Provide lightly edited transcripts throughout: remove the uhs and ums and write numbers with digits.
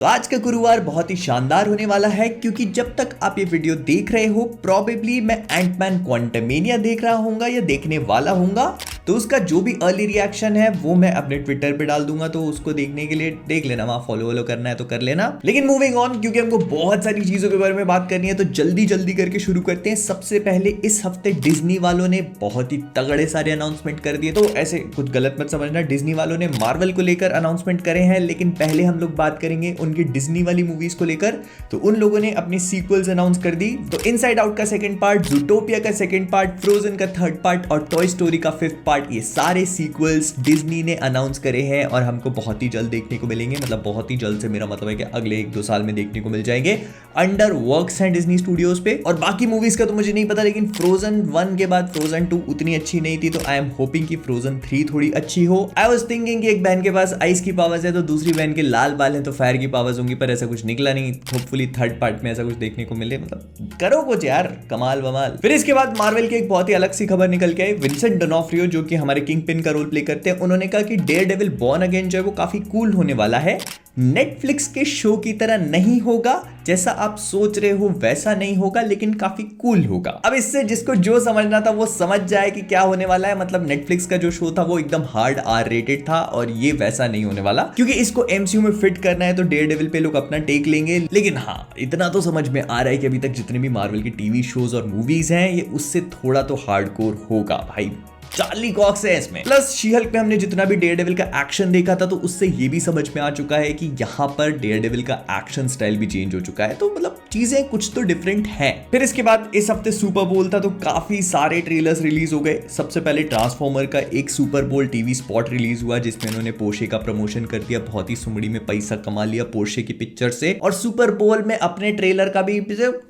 तो आज का गुरुवार बहुत ही शानदार होने वाला है क्योंकि जब तक आप ये वीडियो देख रहे हो प्रोबेबली मैं एंटमैन क्वांटमेनिया देख रहा हूँगा या देखने वाला हूँगा। तो उसका जो भी अर्ली रिएक्शन है वो मैं अपने ट्विटर पे डाल दूंगा, तो उसको देखने के लिए देख लेना, वहां फॉलो करना है तो कर लेना। लेकिन मूविंग ऑन, क्योंकि हमको बहुत सारी चीजों के बारे में बात करनी है तो जल्दी जल्दी करके शुरू करते हैं। सबसे पहले इस हफ्ते डिज्नी वालों ने बहुत ही तगड़े सारे अनाउंसमेंट कर दिए। तो ऐसे कुछ गलत मत समझना, डिज्नी वालों ने मार्वल को लेकर अनाउंसमेंट करे हैं, लेकिन पहले हम लोग बात करेंगे उनकी डिज्नी वाली मूवीज को लेकर। तो उन लोगों ने अपनी सीक्वल्स अनाउंस कर दी। तो इनसाइड आउट का सेकंड पार्ट, ज़ूटोपिया का सेकंड पार्ट, फ्रोजन का थर्ड पार्ट और टॉय स्टोरी का फिफ्थ पार्ट, ये सारे सीक्वल्स डिज्नी ने अनाउंस करे हैं और हमको बहुत ही जल्द देखने को मिलेंगे। मतलब बहुत ही जल्द से मेरा मतलब है कि अगले 1-2 साल में देखने को मिल जाएंगे। अंडर वर्क्स हैं डिज्नी स्टूडियोज पे। और बाकी मूवीज का तो मुझे नहीं पता, लेकिन फ्रोजन 1 के बाद फ्रोजन 2 उतनी अच्छी नहीं थी, तो आई एम होपिंग कि फ्रोजन 3 थोड़ी अच्छी हो। आई वाज थिंकिंग कि एक बहन के पास आइस की पावर्स है तो दूसरी बहन के लाल बाल हैं तो फायर की पावर्स होंगी, पर ऐसा कुछ निकला नहीं। होपफुली थर्ड पार्ट में ऐसा कुछ देखने को मिले। मतलब करो कुछ यार, कमाल वमाल। फिर इसके बाद मार्वल की एक बहुत ही अलग सी खबर निकल के आई। विंसेंट डोनोफ्रियो जो कि हमारे किंग पिन का रोल प्ले करते हैं, उन्होंने कहा कि डेयरडेविल बॉर्न अगेन जो है वो काफी कूल होने वाला है। नेटफ्लिक्स के शो की तरह नहीं होगा, जैसा आप सोच रहे हो वैसा नहीं होगा, लेकिन काफी कूल होगा। अब इससे जिसको जो समझना था वो समझ जाए कि क्या होने वाला है। मतलब नेटफ्लिक्स का जो शो था वो एकदम हार्ड आर रेटेड था और ये वैसा नहीं होने वाला, क्योंकि इसको एमसीयू में फिट करना है तो डेयरडेविल पे लोग अपना टेक लेंगे। लेकिन हाँ, इतना तो समझ में आ रहा है कि अभी तक जितने भी मार्वल के टीवी शोज और मूवीज हैं ये उससे थोड़ा तो हार्डकोर होगा भाई। चार्ली कॉक्स है इसमें। प्लस शी-हल्क पे हमने जितना भी डेयरडेविल का एक्शन देखा था तो उससे ये भी समझ में आ चुका है कि यहाँ पर डेयरडेविल का एक्शन स्टाइल भी चेंज हो चुका है। तो मतलब चीजें कुछ तो डिफरेंट हैं। फिर इसके बाद इस हफ्ते सुपर बोल था तो काफी सारे ट्रेलर्स रिलीज हो गए। सबसे पहले ट्रांसफॉर्मर का एक सुपर बोल टीवी स्पॉट रिलीज हुआ जिसमें उन्होंने पोर्शे का प्रमोशन कर दिया। बहुत ही सुमड़ी में पैसा कमा लिया पोर्शे की पिक्चर से, और सुपर बोल में अपने ट्रेलर का भी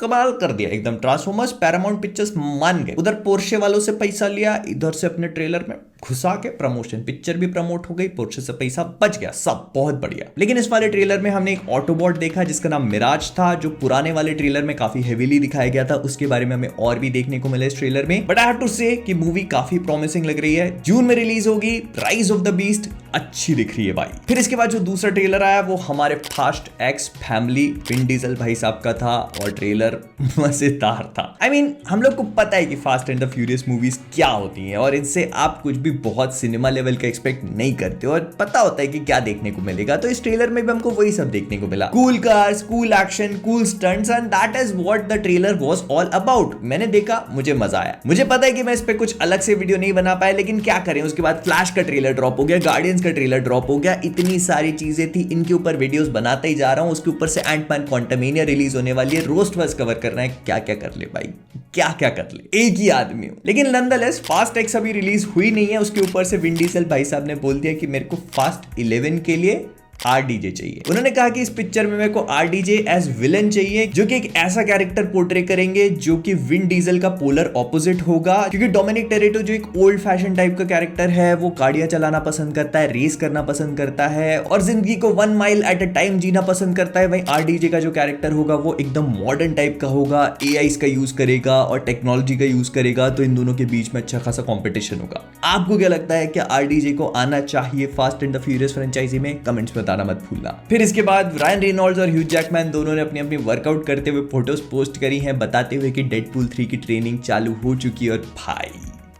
कमाल कर दिया एकदम। ट्रांसफॉर्मर्स पैरामाउंट पिक्चर्स मान गए, उधर पोर्शे वालों से पैसा लिया, इधर से अपने ट्रेलर में घुसा के प्रमोशन, पिक्चर भी प्रमोट हो गई, पोर्शे से पैसा बच गया, सब बहुत बढ़िया। लेकिन इस वाले ट्रेलर में हमने एक ऑटोबॉट देखा जिसका नाम मिराज था, जो पुराने वाले ट्रेलर में काफी हेवीली दिखाया गया था। उसके बारे में हमें और भी देखने को मिला इस ट्रेलर में। बट आई हैव टू से कि मूवी काफी प्रॉमिसिंग लग रही है। जून में रिलीज होगी। राइज ऑफ द बीस्ट अच्छी दिख रही है भाई। फिर इसके बाद जो दूसरा ट्रेलर आया वो हमारे fast x family Vin Diesel भाई साहब का था और ट्रेलर मजेदार था। आई मीन हम लोग को पता है कि fast and the furious movies क्या होती हैं और इनसे आप कुछ भी बहुत सिनेमा लेवल का एक्सपेक्ट नहीं करते और पता होता है कि क्या देखने को मिलेगा। तो इस ट्रेलर में भी हमको वही सब देखने को मिला। Cool cars, cool action, cool stunts, and that is what the trailer was all about. मैंने देखा, मुझे मजा आया। मुझे पता है कि मैं इस पे कुछ अलग से वीडियो नहीं बना पाया, लेकिन क्या करें। उसके बाद फ्लैश का ट्रेलर ड्रॉप हो गया, गार्डियंस का ट्रेलर ड्रॉप हो गया, इतनी सारी चीजें थी, इनके ऊपर वीडियोस बनाता ही जा रहा हूं। उसके ऊपर से एंटमैन क्वांटमेनिया रिलीज होने वाली है, रोस्ट वर्स कवर करना है। क्या क्या कर ले भाई, क्या क्या कर ले, एक ही आदमी हूं। लेकिन नॉनदलेस फास्ट एक्स अभी रिलीज हुई नहीं है। उसके ऊपर से विन डीजल भाई साहब ने बोल दिया कि मेरे को फास्ट 11 के लिए आरडीजे चाहिए। उन्होंने कहा कि इस पिक्चर में मेरे को आरडीजे एज विलन चाहिए, जो कि एक ऐसा कैरेक्टर पोर्ट्रे करेंगे जो कि विन डीजल का पोलर ऑपोजिट होगा। क्योंकि डोमिनिक टोरेटो जो एक ओल्ड फैशन टाइप का कैरेक्टर है, वो गाड़ियां चलाना पसंद करता है, रेस करना पसंद करता है और जिंदगी को 1 माइल एट अ टाइम जीना पसंद करता है। वहीं आरडीजे का जो कैरेक्टर होगा वो एकदम मॉडर्न टाइप का होगा, एआई का यूज करेगा और टेक्नोलॉजी का यूज करेगा। तो इन दोनों के बीच में अच्छा खासा कॉम्पिटिशन होगा। आपको क्या लगता है, क्या आरडीजे को आना चाहिए fast and the furious franchise में? कमेंट्स में बताना मत भूलना। फिर इसके बाद रायन रेनॉल्ड्स और ह्यू जैकमैन दोनों ने अपनी अपनी वर्कआउट करते हुए फोटोज पोस्ट करी हैं, बताते हुए कि डेडपूल 3 की ट्रेनिंग चालू हो चुकी है। और भाई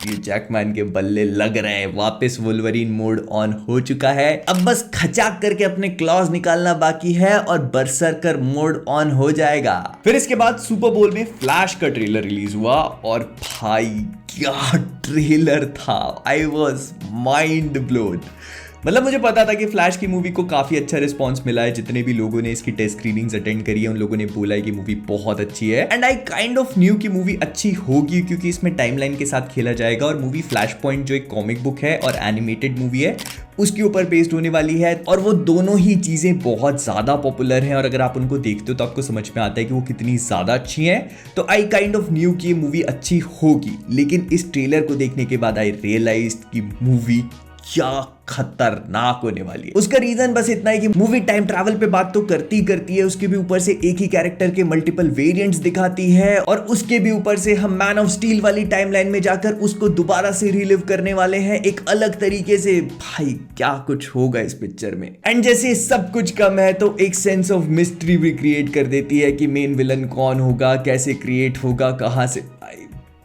ह्यू जैकमैन के बल्ले लग रहे हैं, वापस वुल्वरीन मोड ऑन हो चुका है। अब बस खचाक करके अपने क्लॉज निकालना बाकी है और बरसरकर मोड ऑन हो जाएगा। फिर इसके बाद सुपर बोल में फ्लैश का ट्रेलर रिलीज हुआ और भाई क्या ट्रेलर था, आई वॉज माइंड ब्लोन। मतलब मुझे पता था कि फ्लैश की मूवी को काफी अच्छा रिस्पांस मिला है। जितने भी लोगों ने इसकी टेस्ट स्क्रीनिंग्स अटेंड करी है उन लोगों ने बोला है कि मूवी बहुत अच्छी है। And I kind of new कि मूवी अच्छी होगी, क्योंकि इसमें टाइमलाइन के साथ खेला जाएगा और मूवी फ्लैश पॉइंट जो एक कॉमिक बुक है और एनिमेटेड मूवी है उसके ऊपर बेस्ड होने वाली है। और वो दोनों ही चीजें बहुत ज्यादा पॉपुलर हैं और अगर आप उनको देखते हो तो आपको समझ में आता है कि वो कितनी ज्यादा अच्छी हैं। तो आई काइंड ऑफ न्यू कि ये मूवी अच्छी होगी, लेकिन इस ट्रेलर को देखने के बाद आई रियलाइज्ड कि मूवी क्या खतरनाक होने वाली है। उसका रीजन बस इतना है कि मूवी टाइम ट्रैवल पे बात तो करती करती है, उसके भी ऊपर से एक ही कैरेक्टर के मल्टीपल वेरिएंट्स दिखाती है, और उसके भी ऊपर से हम मैन ऑफ स्टील वाली टाइमलाइन में जाकर उसको दोबारा से रिलिव करने वाले हैं एक अलग तरीके से। भाई क्या कुछ होगा इस पिक्चर में। एंड जैसे सब कुछ कम है तो एक सेंस ऑफ मिस्ट्री भी क्रिएट कर देती है कि मेन विलन कौन होगा, कैसे क्रिएट होगा, कहां से।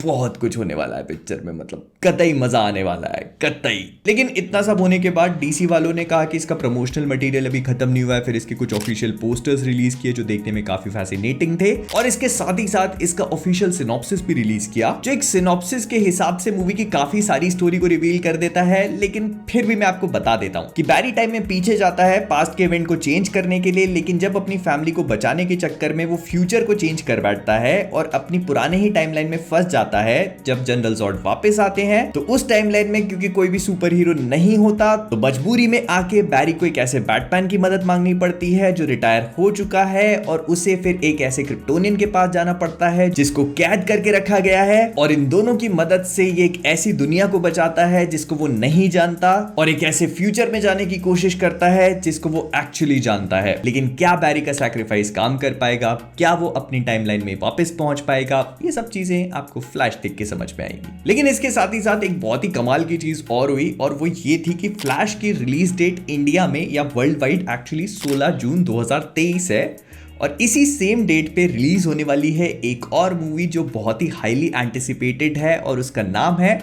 बहुत कुछ होने वाला है पिक्चर में, मतलब कतई मजा आने वाला है, कतई। लेकिन इतना सब होने के बाद डीसी वालों ने कहा कि इसका प्रमोशनल मटेरियल अभी खत्म नहीं हुआ है, फिर इसके कुछ ऑफिशियल पोस्टर्स रिलीज किए जो देखने में काफी फैसिनेटिंग थे, और इसके साथ ही साथ इसका ऑफिशियल सिनॉप्सिस भी रिलीज किया, जो एक सिनॉप्सिस के हिसाब से मूवी की काफी सारी स्टोरी को रिवील कर देता है। लेकिन फिर भी मैं आपको बता देता हूं कि बैरी टाइम में पीछे जाता है पास्ट के इवेंट को चेंज करने के लिए, लेकिन जब अपनी फैमिली को बचाने के चक्कर में वो फ्यूचर को चेंज कर बैठता है और अपनी पुराने ही टाइमलाइन में फंस जाता है। जब जनरल जॉर्ड वापस आते हैं तो उस टाइमलाइन में क्योंकि कोई भी सुपर हीरो नहीं होता, तो मजबूरी में आके बैरी को एक ऐसे बैटमैन की मदद मांगनी पड़ती है जो रिटायर हो चुका है, और उसे फिर एक ऐसे क्रिप्टोनियन के पास जाना पड़ता है जिसको कैद करके रखा गया है, और इन दोनों की मदद से ये एक ऐसी दुनिया को बचाता है जिसको वो नहीं जानता, और एक ऐसे फ्यूचर में जाने की कोशिश करता है जिसको वो एक्चुअली जानता है। लेकिन क्या बैरी का सैक्रिफाइस काम कर पाएगा, क्या वो अपनी टाइमलाइन में वापस पहुंच पाएगा, ये सब चीजें आपको फ्लैश देख के समझ में आएगी। लेकिन इसके साथ ही साथ एक बहुत ही कमाल की चीज और हुई, और वो ये थी कि फ्लैश की रिलीज डेट इंडिया में या वर्ल्ड वाइड एक्चुअली 16 जून 2023 है, और इसी सेम डेट पे रिलीज होने वाली है एक और मूवी जो बहुत ही हाईली एंटिसिपेटेड है, और उसका नाम है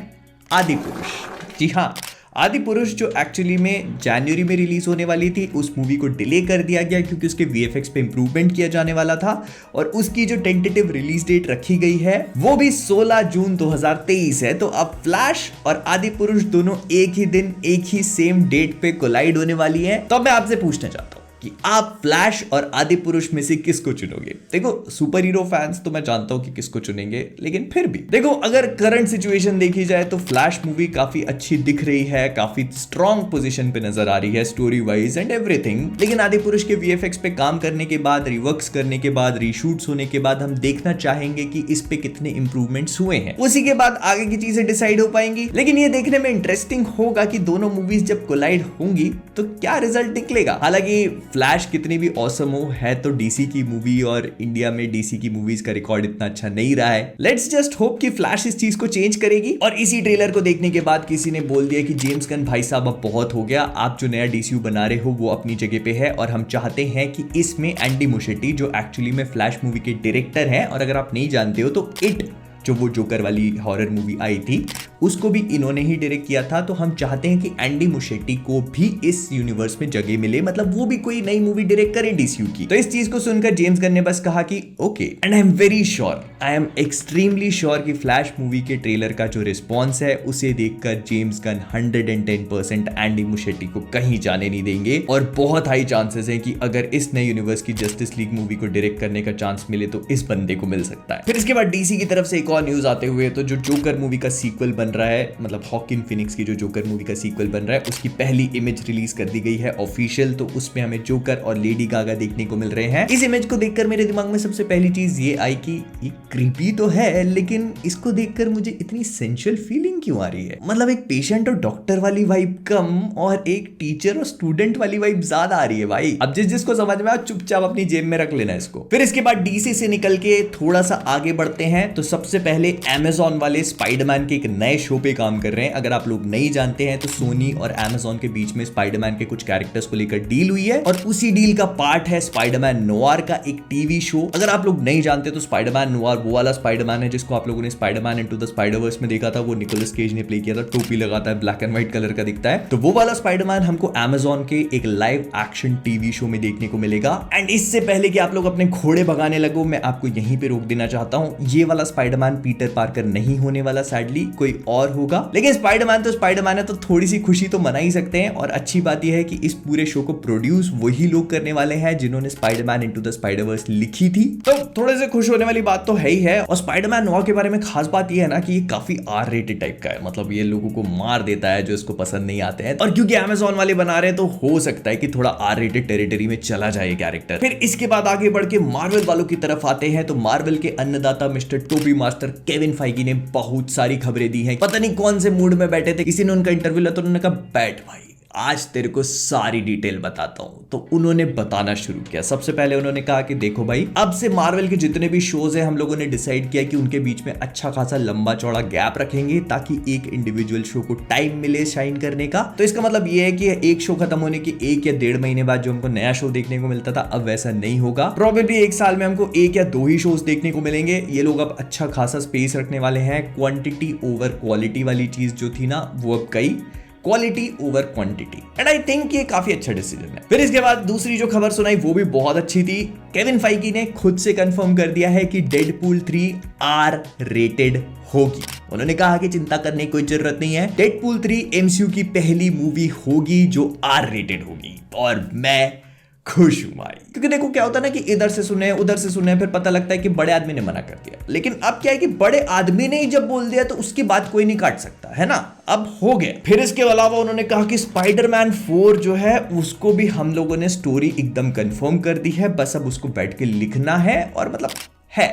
आदि पुरुष। जी हाँ, आदि पुरुष जो एक्चुअली में जनवरी में रिलीज होने वाली थी, उस मूवी को डिले कर दिया गया क्योंकि उसके वीएफएक्स पे इंप्रूवमेंट किया जाने वाला था, और उसकी जो टेंटेटिव रिलीज डेट रखी गई है वो भी 16 जून 2023 है। तो अब फ्लैश और आदि पुरुष दोनों एक ही दिन एक ही सेम डेट पे कोलाइड होने वाली है। तो अब मैं आपसे पूछना चाहता हूं कि आप फ्लैश और आदि पुरुष में से किसको चुनोगे? देखो सुपर हीरो फैंस तो मैं जानता हूं कि किसको चुनेंगे, लेकिन फिर भी देखो अगर करंट सिचुएशन देखी जाए तो फ्लैश मूवी काफी अच्छी दिख रही है, काफी स्ट्रॉन्ग पोजीशन पे नजर आ रही है स्टोरी वाइज एंड एवरीथिंग। लेकिन आदि पुरुष के वीएफएक्स पे काम करने के बाद, रिवर्क्स करने के बाद, रीशूट्स होने के बाद हम देखना चाहेंगे कि इस पे कितने इंप्रूवमेंट्स हुए हैं, उसी के बाद आगे की चीजें डिसाइड हो पाएंगी। लेकिन ये देखने में इंटरेस्टिंग होगा कि दोनों मूवीज जब कोलाइड होंगी तो क्या रिजल्ट निकलेगा। हालांकि फ्लैश कितनी भी ऑसम हो, है तो डीसी की मूवी, और इंडिया में डीसी की मूवीज का रिकॉर्ड इतना अच्छा नहीं रहा है। लेट्स जस्ट होप कि फ्लैश इस चीज को चेंज करेगी। और इसी ट्रेलर को देखने के बाद किसी ने बोल दिया कि जेम्स गन भाई साहब अब बहुत हो गया, आप जो नया डीसीयू बना रहे हो वो अपनी जगह पे है, और हम चाहते हैं कि इसमें एंडी मुशेटी जो एक्चुअली में फ्लैश मूवी के डायरेक्टर हैं, और अगर आप नहीं जानते हो तो इट जो वो जोकर वाली हॉरर मूवी आई थी उसको भी इन्होंने ही डायरेक्ट किया था। तो हम चाहते हैं कि एंडी मुशेटी को भी इस यूनिवर्स में जगह मिले, मतलब वो भी कोई नई मूवी डायरेक्ट करे डीसीयू की। तो इस चीज को सुनकर जेम्स गन ने बस कहा कि okay, and I am very sure, I am extremely sure कि फ्लैश मूवी के ट्रेलर का जो रिस्पॉन्स है उसे देखकर जेम्स गन 110% एंडी मुशेटी को कहीं जाने नहीं देंगे, और बहुत हाई चांसेस है कि अगर इस नए यूनिवर्स की जस्टिस लीग मूवी को डायरेक्ट करने का चांस मिले तो इस बंदे को मिल सकता है। फिर इसके बाद डीसी की तरफ से एक और न्यूज आते हुए, तो जो जोकर मूवी का सीक्वल बन रहा है, मतलब हॉकिन फिनिक्स की जो जोकर मूवी का सीक्वल बन रहा है, उसकी पहली इमेज रिलीज कर दी गई है ऑफिशियल। तो उसमें हमें जोकर और लेडी गागा देखने को मिल रहे हैं। इस इमेज को देखकर मेरे दिमाग में सबसे पहली चीज ये आई कि ये क्रीपी तो है, लेकिन इसको देखकर मुझे इतनी सेंशुअल फीलिंग क्यों आ रही है। मतलब एक पेशेंट और डॉक्टर वाली वाइब कम, और एक टीचर और स्टूडेंट वाली वाइब ज्यादा आ रही है भाई। अब जिसको समझ में आ चुपचाप अपनी जेब में रख लेना इसको। फिर इसके बाद डीसी से निकल के थोड़ा सा आगे बढ़ते हैं, तो सबसे पहले Amazon वाले स्पाइडरमैन के एक नए शो पे काम कर रहे हैं। अगर आप लोग नहीं जानते हैं तो सोनी और Amazon के बीच में स्पाइडरमैन के कुछ कैरेक्टर्स को लेकर डील हुई है, और उसी डील का पार्ट है स्पाइडरमैन नोआर का एक टीवी शो। अगर आप लोग नहीं जानते तो स्पाइडरमैन नोआर वो वाला स्पाइडरमैन है जिसको आप लोगों ने स्पाइडरमैन इनटू द स्पाइडरवर्स में देखा था, वो निकोलस केज ने प्ले किया था, टोपी लगाता है, ब्लैक एंड व्हाइट कलर का दिखता है। तो वो वाला स्पाइडरमैन हमको Amazon के एक लाइव एक्शन टीवी शो में देखने को मिलेगा। एंड इससे पहले कि आप लोग अपने घोड़े भगाने लगो, मैं आपको यहीं पे रोक देना चाहता हूं, ये वाला स्पाइडरमैन पीटर पार्कर नहीं होने वाला, सैडली कोई और होगा। लेकिन स्पाइडरमैन तो स्पाइडरमैन है, तो थोड़ी सी खुशी तो मना ही सकते हैं। और अच्छी बात यह है कि इस पूरे शो को प्रोड्यूस वही लोग करने वाले हैं जिन्होंने स्पाइडरमैन इनटू द स्पाइडरवर्स लिखी थी, तो थोड़े से खुश होने वाली बात तो है ही है। और स्पाइडरमैन नोआ के बारे में खास बात यह है ना कि ये काफी आर रेटेड टाइप का है, मतलब ये लोगों को मार देता है जो इसको पसंद नहीं आते हैं। और क्योंकि Amazon वाले बना रहे हैं तो हो सकता है कि थोड़ा आर रेटेड टेरिटरी में चला जाए कैरेक्टर। फिर इसके बाद आगे बढ़ के मार्वल वालों की तरफ आते हैं, तो मार्वल के अन्नदाता mister Toby master Kevin Feige ने बहुत सारी खबरें दी हैं पता नहीं कौन से मूड में बैठे थे, किसी ने उनका इंटरव्यू लिया तो उन्होंने कहा बैठ भाई आज तेरे को सारी डिटेल बताता हूं। तो उन्होंने बताना शुरू किया। सबसे पहले उन्होंने कहा कि देखो भाई, अब से मार्वल के जितने भी शोज हैं हम लोगों ने डिसाइड किया कि उनके बीच में अच्छा खासा लंबा चौड़ा गैप रखेंगे ताकि एक इंडिविजुअल शो को टाइम मिले शाइन करने का। तो इसका मतलब ये है कि एक शो खत्म होने के 1 या 1.5 महीने बाद जो हमको नया शो देखने को मिलता था अब वैसा नहीं होगा। प्रोबेबली 1 साल में हमको 1 या 2 ही शोज देखने को मिलेंगे। ये लोग अब अच्छा खासा स्पेस रखने वाले हैं। क्वांटिटी ओवर क्वालिटी वाली चीज जो थी ना वो अब गई, quality over quantity. And I think ये काफी अच्छा डिसीजन है। फिर इसके बाद दूसरी जो खबर सुनाई वो भी बहुत अच्छी थी। केविन फाइगी ने खुद से कंफर्म कर दिया है कि डेडपूल 3 आर रेटेड होगी। उन्होंने कहा कि चिंता करने की कोई जरूरत नहीं है, डेडपूल 3 एमसीयू की पहली मूवी होगी जो आर रेटेड होगी। और मैं खुश हूं भाई, क्योंकि देखो क्या होता है ना कि इधर से सुने उधर से सुने, फिर पता लगता है कि बड़े आदमी ने मना कर दिया। लेकिन अब क्या है कि बड़े आदमी ने ही जब बोल दिया तो उसकी बात कोई नहीं काट सकता, है ना। अब हो गया। फिर इसके अलावा उन्होंने कहा कि स्पाइडरमैन 4 जो है उसको भी हम लोगों ने स्टोरी एकदम कंफर्म कर दी है, बस अब उसको बैठ के लिखना है। और मतलब है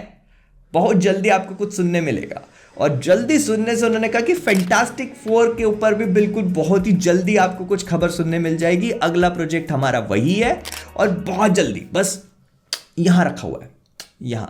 बहुत जल्दी आपको कुछ सुनने मिलेगा। और जल्दी सुनने से उन्होंने कहा कि फैंटास्टिक 4 के ऊपर भी बिल्कुल बहुत ही जल्दी आपको कुछ खबर सुनने मिल जाएगी। अगला प्रोजेक्ट हमारा वही है और बहुत जल्दी, बस यहां रखा हुआ है, यहां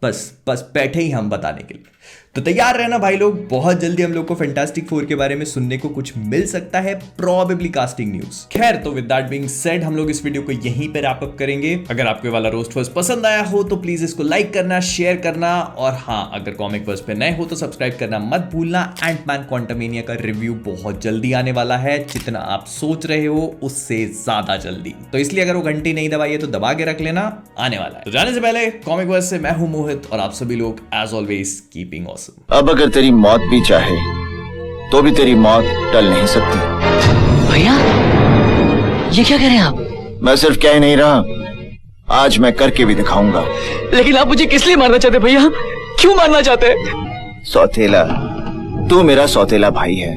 बस बैठे ही हम बताने के लिए। तो तैयार रहना भाई लोग, बहुत जल्दी हम लोग को फैंटास्टिक 4 के बारे में सुनने को कुछ मिल सकता है, प्रोबेबली कास्टिंग न्यूज। खैर, तो विद दैट बीइंग सेड हम लोग इस वीडियो को यहीं पे रैप अप करेंगे। अगर आपको वाला रोस्ट वर्स पसंद आया हो तो प्लीज इसको लाइक करना, शेयर करना, और हाँ, अगर कॉमिक वर्स पे नए हो तो सब्सक्राइब करना मत भूलना। एंटमैन क्वांटमेनिया का रिव्यू बहुत जल्दी आने वाला है, जितना आप सोच रहे हो उससे ज्यादा जल्दी। तो इसलिए अगर वो घंटी नहीं दबाई है तो दबा के रख लेना, आने वाला है। तो जाने से पहले कॉमिक वर्स से मैं हूं मोहित और आप सभी लोग एज ऑलवेज कीपिंग ऑसम। अब अगर तेरी मौत भी चाहे तो भी तेरी मौत टल नहीं सकती। भैया ये क्या कह रहे हैं आप? मैं सिर्फ कह नहीं रहा, आज मैं करके भी दिखाऊंगा। लेकिन आप मुझे किस लिए मारना चाहते भैया? क्यों मारना चाहते? सौतेला, तू मेरा सौतेला भाई है।